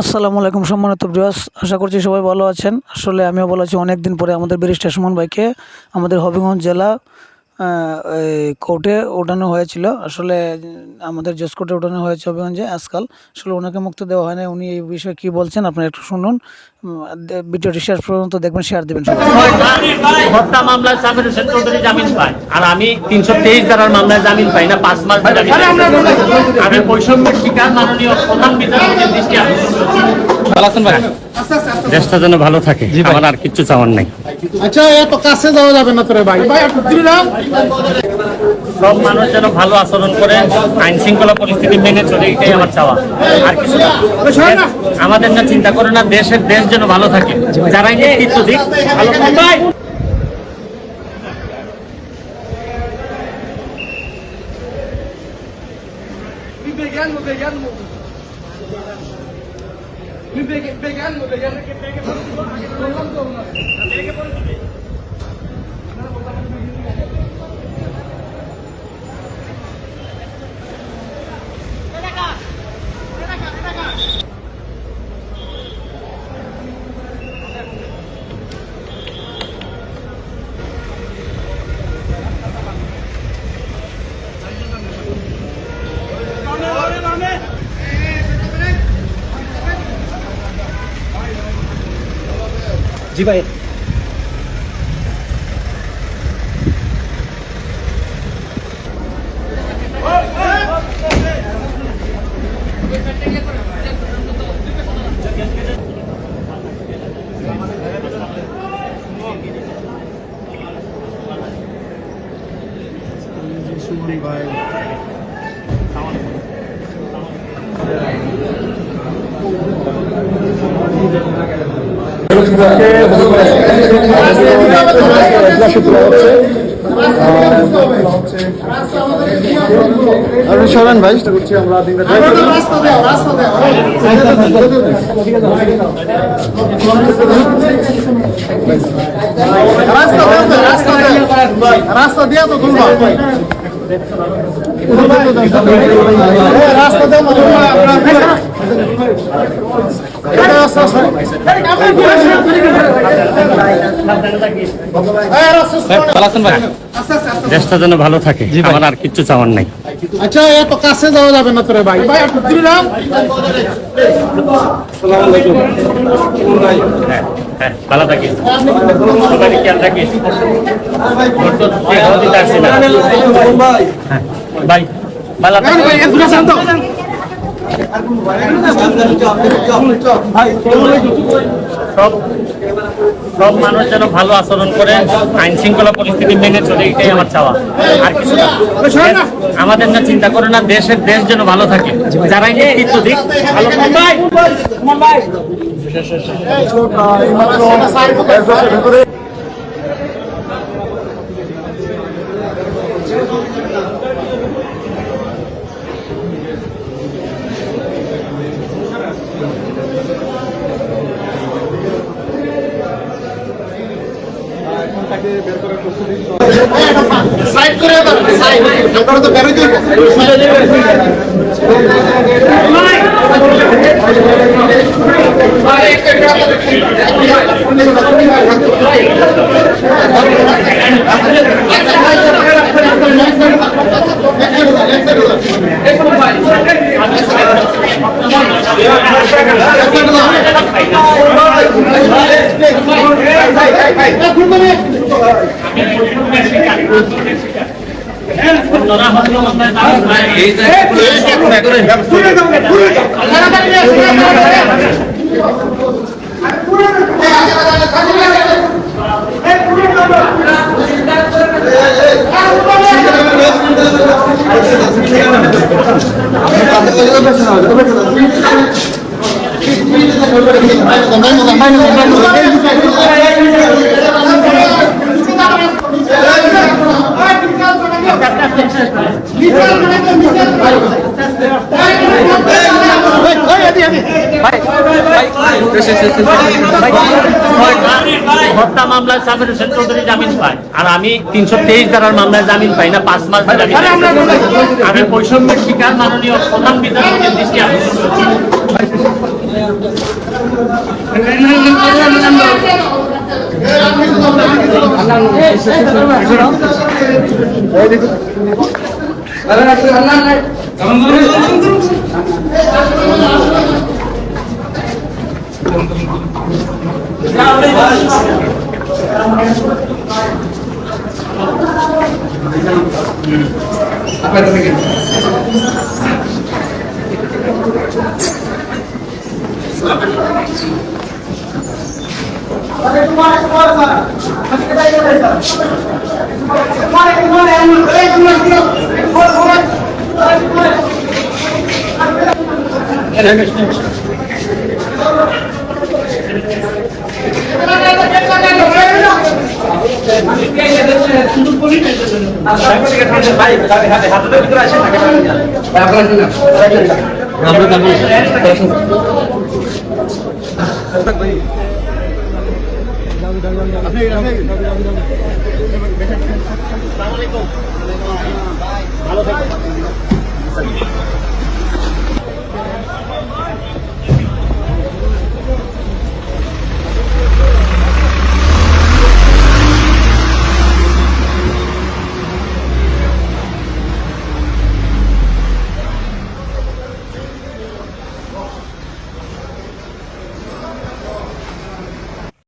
আসসালামু আলাইকুম সম্মানিত ভিউয়ার্স, আশা করছি সবাই ভালো আছেন। আসলে আমিও ভালো আছি। অনেকদিন পরে আমাদের ব্যারিস্টার সুমন ভাইকে আমাদের হবিগঞ্জ জেলা কোর্টে ওঠানো হয়েছিল। আসলে আমাদের জজ কোর্টে ওঠানো হয়েছে হবিগঞ্জে আজকাল। আসলে ওনাকে মুক্তি দেওয়া হয় না। উনি এই বিষয়ে কী বলছেন আপনারা একটু শুনুন। ভিডিওটি শেষ পর্যন্ত দেখবেন, শেয়ার দেবেন সবাই। হত্যা মামলায় সাবির হোসেন চৌধুরী জামিন পায়, আর আমি 323 ধারার মামলায় জামিন পাই না, 5 মাস জামিন পাই। আমি বৈষম্যের শিকার মাননীয় প্রধান বিচারপতির দৃষ্টি আকর্ষণ করছি। দেশটা যেন ভালো থাকে, আমার আর কিচ্ছু চাওয়ার নাই। আচ্ছা, এত কাছে যাওয়া যাবে না তোরে ভাই। সব মানুষ যেন ভালো আচরণ করে, আইন শৃঙ্খলা পরিস্থিতি মেনে চলে, এটাই আমার চাওয়া, আর কিছু না। আমাদের না চিন্তা করে না, দেশ যেন ভালো থাকে, যারাই নেতৃত্ব দিক ভালো। জি ভাই। সরেন ভাই, আমরা রাস্তা দিয়া তো তুলবা রাস্তা দেও দেশটা যেন ভালো থাকে, আমার আর কিচ্ছু চাওয়ার নাই। আচ্ছা, এত কাছে যাওয়া যাবে না তোরে ভাই। ভালো থাকিস, সবাই খেয়াল রাখিস। ভাই ভালো সব মানুষ যেন ভালো আচরণ করে, আইন শৃঙ্খলা পরিস্থিতি মেনে চলে, এটাই আমার চাওয়া, আর কিছু না। আমাদের না চিন্তা করে না, দেশ যেন ভালো থাকে, যারাই নেতৃত্ব দিক ভালো। সাইড করে দাও, সাইড আমরা তো বের হইতে হত্যা মামলায় সাবির হোসেন চৌধুরী জামিন পায়, আর আমি 323 ধারার মামলায় জামিন পাই না, 5 মাস জামিন পাই। আমি বৈষম্যের শিকার মাননীয় প্রধান বিচারপতির দৃষ্টি আকর্ষণ করছি। ভালো থাকবেন।